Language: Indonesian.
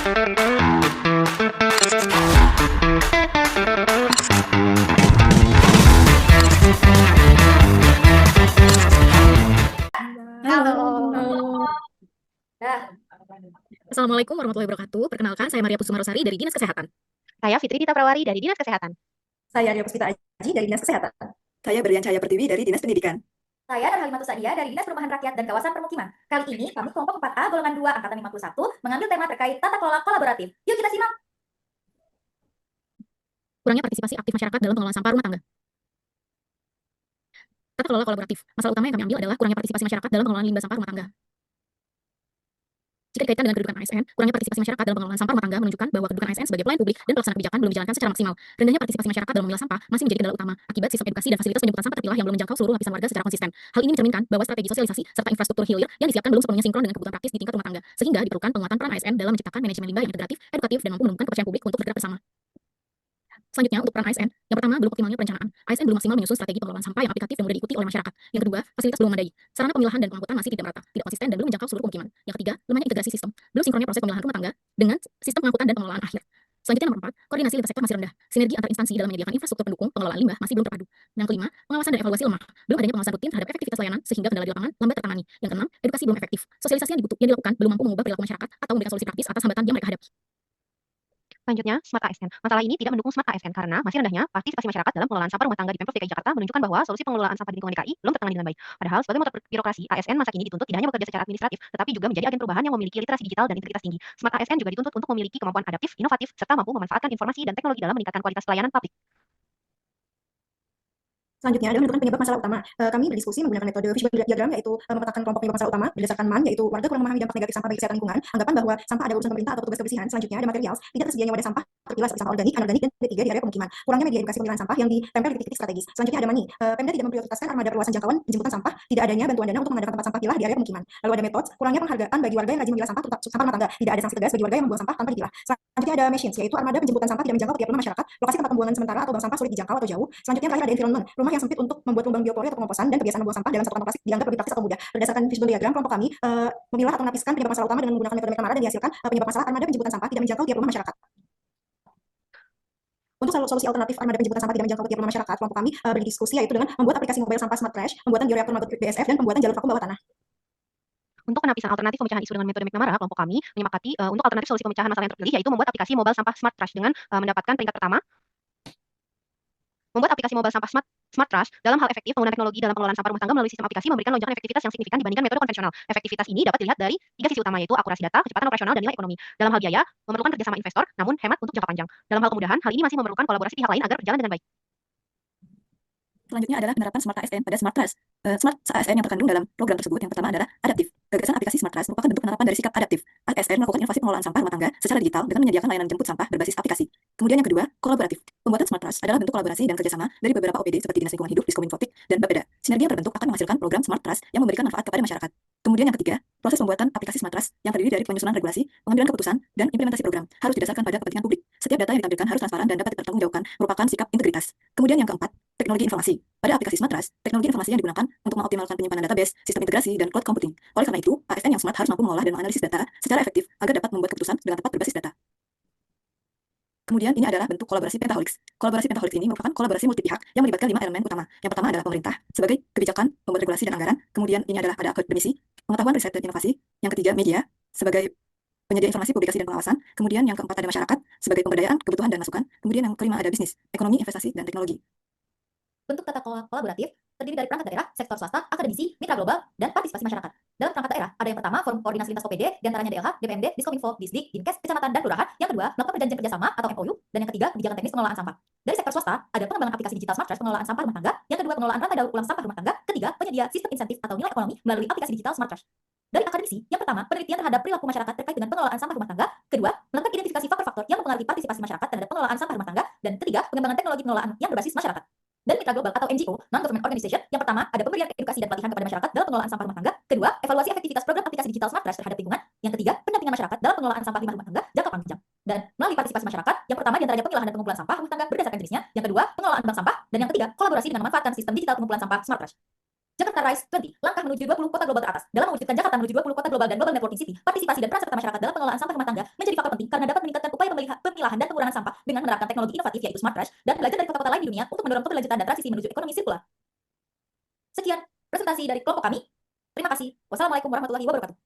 Halo. Halo. Nah, Assalamualaikum warahmatullahi wabarakatuh. Perkenalkan, saya Maria Pusumarosari dari Dinas Kesehatan. Saya Fitri Dita Prawari dari Dinas Kesehatan. Saya Ria Puspita Aji dari Dinas Kesehatan. Saya Berlian Cahaya Pertiwi dari Dinas Pendidikan. saya dan Halimatu Sadia dari Dinas Perumahan Rakyat dan Kawasan Permukiman. Kali ini kami kelompok 4A golongan 2 angkatan 51 mengambil tema terkait tata kelola kolaboratif. Yuk kita simak. Kurangnya partisipasi aktif masyarakat dalam pengelolaan sampah rumah tangga. Tata kelola kolaboratif. Masalah utama yang kami ambil adalah kurangnya partisipasi masyarakat dalam pengelolaan limbah sampah rumah tangga. Jika dikaitkan dengan kedudukan ASN, kurangnya partisipasi masyarakat dalam pengelolaan sampah rumah tangga menunjukkan bahwa kedudukan ASN sebagai pelayan publik dan pelaksana kebijakan belum dijalankan secara maksimal. Rendahnya partisipasi masyarakat dalam memilah sampah masih menjadi kendala utama akibat sistem edukasi dan fasilitas penjemputan sampah terpilah yang belum menjangkau seluruh lapisan warga secara konsisten. Hal ini mencerminkan bahwa strategi sosialisasi serta infrastruktur hilir yang disiapkan belum sepenuhnya sinkron dengan kebutuhan praktis di tingkat rumah tangga, sehingga diperlukan penguatan peran ASN dalam menciptakan manajemen limbah yang integratif, edukatif, dan mampu menumbuhkan kepercayaan publik untuk bergerak bersama. Selanjutnya, untuk peran ASN, yang pertama, belum optimalnya perencanaan. ASN belum maksimal menyusun strategi pengelolaan sampah yang aplikatif dan mudah diikuti oleh masyarakat. Yang kedua, fasilitas belum memadai. Sarana pemilahan dan pengangkutan masih tidak merata, tidak konsisten, dan belum menjangkau seluruh pemukiman. Yang ketiga, lemahnya integrasi sistem. Belum sinkronnya proses pemilahan rumah tangga dengan sistem pengangkutan dan pengelolaan akhir. Selanjutnya, nomor 4, koordinasi lintas sektor masih rendah. Sinergi antar instansi dalam menyediakan infrastruktur pendukung pengelolaan limbah masih belum terpadu. Yang kelima, pengawasan dan evaluasi lemah. Belum adanya pengawasan rutin terhadap efektivitas layanan sehingga kendala di lapangan lambat tertangani. Yang keenam, edukasi belum efektif. Sosialisasi yang dilakukan belum mampu mengubah perilaku masyarakat atau memberikan solusi praktis atas hambatan yang mereka hadapi. Selanjutnya, Smart ASN. Masalah ini tidak mendukung Smart ASN karena masih rendahnya partisipasi masyarakat dalam pengelolaan sampah rumah tangga di Pemprov DKI Jakarta menunjukkan bahwa solusi pengelolaan sampah di lingkungan DKI belum tertangani dengan baik. Padahal sebagai motor birokrasi, ASN masa kini dituntut tidak hanya bekerja secara administratif, tetapi juga menjadi agen perubahan yang memiliki literasi digital dan integritas tinggi. Smart ASN juga dituntut untuk memiliki kemampuan adaptif, inovatif, serta mampu memanfaatkan informasi dan teknologi dalam meningkatkan kualitas pelayanan publik. Selanjutnya adalah menentukan penyebab masalah utama. Kami berdiskusi menggunakan metode fishbone diagram, yaitu memetakan kelompok penyebab masalah utama berdasarkan MAN, yaitu warga kurang memahami dampak negatif sampah bagi kesehatan lingkungan, anggapan bahwa sampah ada urusan pemerintah atau petugas kebersihan. Selanjutnya ada materials, tidak tersedianya wadah sampah terpilah seperti sampah organik, anorganik, dan ketiga di area pemukiman. Kurangnya media edukasi pemilahan sampah yang ditempel di titik-titik strategis. Selanjutnya ada money. Pemda tidak memprioritaskan armada perluasan jangkauan penjemputan sampah, tidak adanya bantuan dana untuk mengadakan tempat sampah pilah di area pemukiman. Lalu ada metode, kurangnya penghargaan bagi warga yang rajin memilah sampah rumah tangga, tidak ada sanksi tegas bagi warga yang membuang sampah tanpa dipilah. Selanjutnya ada machines, yaitu armada penjemputan sampah tidak menjangkau ke tiap rumah masyarakat, lokasi tempat pembuangan sementara atau bank sampah sulit dijangkau atau jauh. Selanjutnya terakhir ada environment, rumah yang sempit untuk membuat lubang biopori atau pengomposan, dan kebiasaan membuang sampah dalam satu kantong plastik dianggap lebih praktis atau mudah. Berdasarkan fishbone diagram, kelompok kami memilah atau menapiskan penyebab masalah utama dengan menggunakan metode McNamara dan dihasilkan penyebab masalah armada penjemputan sampah tidak menjangkau tiap rumah masyarakat. Untuk solusi alternatif armada penjemputan sampah tidak menjangkau ke tiap rumah masyarakat, kelompok kami berdiskusi yaitu dengan membuat aplikasi mobile sampah Smart Trash, pembuatan bioreaktor magnetik BSF, dan pembuatan jalur vakum bawah tanah. Untuk penapisan alternatif pemecahan isu dengan metode McNamara, kelompok kami menyepakati untuk alternatif solusi pemecahan masalah yang terpilih yaitu membuat aplikasi mobile sampah Smart Trash dengan mendapatkan peringkat pertama. Membuat aplikasi mobile sampah Smart Trash dalam hal efektif penggunaan teknologi dalam pengelolaan sampah rumah tangga melalui sistem aplikasi memberikan lonjakan efektivitas yang signifikan dibandingkan metode konvensional. Efektivitas ini dapat dilihat dari 3 sisi utama yaitu akurasi data, kecepatan operasional, dan nilai ekonomi. Dalam hal biaya, memerlukan kerjasama investor, namun hemat untuk jangka panjang. Dalam hal kemudahan, hal ini masih memerlukan kolaborasi pihak lain agar berjalan dengan baik. Selanjutnya adalah penerapan Smart ASN pada Smart Trust. Smart ASN yang terkandung dalam program tersebut yang pertama adalah adaptif. Gagasan aplikasi Smart Trust merupakan bentuk penerapan dari sikap adaptif. ASN melakukan inovasi pengelolaan sampah rumah tangga secara digital dengan menyediakan layanan jemput sampah berbasis aplikasi. Kemudian yang kedua, kolaboratif. Pembuatan Smart Trust adalah bentuk kolaborasi dan kerjasama dari beberapa OPD seperti Dinas Lingkungan Hidup, Diskominfo, dan Bapeda. Sinergi yang terbentuk akan menghasilkan program Smart Trust yang memberikan manfaat kepada masyarakat. Kemudian yang ketiga, proses pembuatan aplikasi Smart Trust yang terdiri dari penyusunan regulasi, pengambilan keputusan, dan implementasi program harus didasarkan pada kepentingan publik. Setiap data yang ditampilkan harus transparan dan dapat dipertanggungjawabkan, merupakan sikap integritas. Kemudian yang keempat, teknologi informasi. Pada aplikasi Smart Trust, teknologi informasi yang digunakan untuk mengoptimalkan penyimpanan database, sistem integrasi, dan cloud computing. Oleh karena itu, ASN yang smart harus mampu mengolah dan menganalisis data secara efektif agar dapat membuat keputusan dengan tepat berbasis data. Kemudian ini adalah bentuk kolaborasi Pentaholix. Kolaborasi Pentaholix ini merupakan kolaborasi multi pihak yang melibatkan 5 elemen utama. Yang pertama adalah pemerintah sebagai kebijakan, pembuat regulasi dan anggaran. Kemudian ini adalah ada akademisi, pengetahuan, riset, dan inovasi. Yang ketiga, media sebagai penyedia informasi, publikasi, dan pengawasan. Kemudian yang keempat ada masyarakat sebagai pemberdayaan, kebutuhan, dan masukan. Kemudian yang kelima ada bisnis, ekonomi, investasi, dan teknologi. Bentuk tata kelola kolaboratif terdiri dari perangkat daerah, sektor swasta, akademisi, mitra global, dan partisipasi masyarakat. Dalam perangkat daerah, ada yang pertama, forum koordinasi lintas OPD, diantaranya DLH, DPMD, Diskominfo, Disdik, Dinkes, kecamatan, dan kelurahan. Yang kedua, melakukan perjanjian kerjasama atau MOU. Dan yang ketiga, kebijakan teknis pengelolaan sampah. Dari sektor swasta, ada pengembangan aplikasi digital Smart Trash pengelolaan sampah rumah tangga. Yang kedua, pengelolaan rantai daur ulang sampah rumah tangga. Ketiga, penyedia sistem insentif atau nilai ekonomi melalui aplikasi digital Smart Trash. Dari akademisi, yang pertama, penelitian terhadap perilaku masyarakat terkait dengan pengelolaan sampah rumah tangga. Kedua, melakukan identifikasi faktor-faktor yang mempengaruhi partisipasi masyarakat terhadap pengelolaan sampah rumah tangga. Dan ketiga, pengembangan teknologi pengelolaan yang berbasis masyarakat. Dan mitra global atau NGO, non-government organization, yang pertama, ada pemberian edukasi dan pelatihan kepada masyarakat dalam pengelolaan sampah rumah tangga. Kedua, evaluasi efektivitas program aplikasi digital Smart Trash terhadap lingkungan. Yang ketiga, pendampingan masyarakat dalam pengelolaan sampah limbah rumah tangga jangka panjang. Dan melalui partisipasi masyarakat, yang pertama diantaranya pemilahan dan pengumpulan sampah rumah tangga berdasarkan jenisnya. Yang kedua, pengelolaan bank sampah. Dan yang ketiga, kolaborasi dengan memanfaatkan sistem digital pengumpulan sampah Smart Trash. Jakarta Rise 20, langkah menuju 20 kota global teratas. Dalam mewujudkan Jakarta menuju 20 kota global dan Global Networking City, partisipasi dan peran serta masyarakat dalam pengelolaan sampah rumah tangga menjadi faktor penting karena dapat meningkatkan upaya pemilahan dan pengurangan sampah dengan menerapkan teknologi inovatif yaitu Smart Trash dan belajar dari kota-kota lain di dunia untuk mendorong keberlanjutan dan transisi menuju ekonomi sirkular. Sekian presentasi dari kelompok kami. Terima kasih. Wassalamualaikum warahmatullahi wabarakatuh.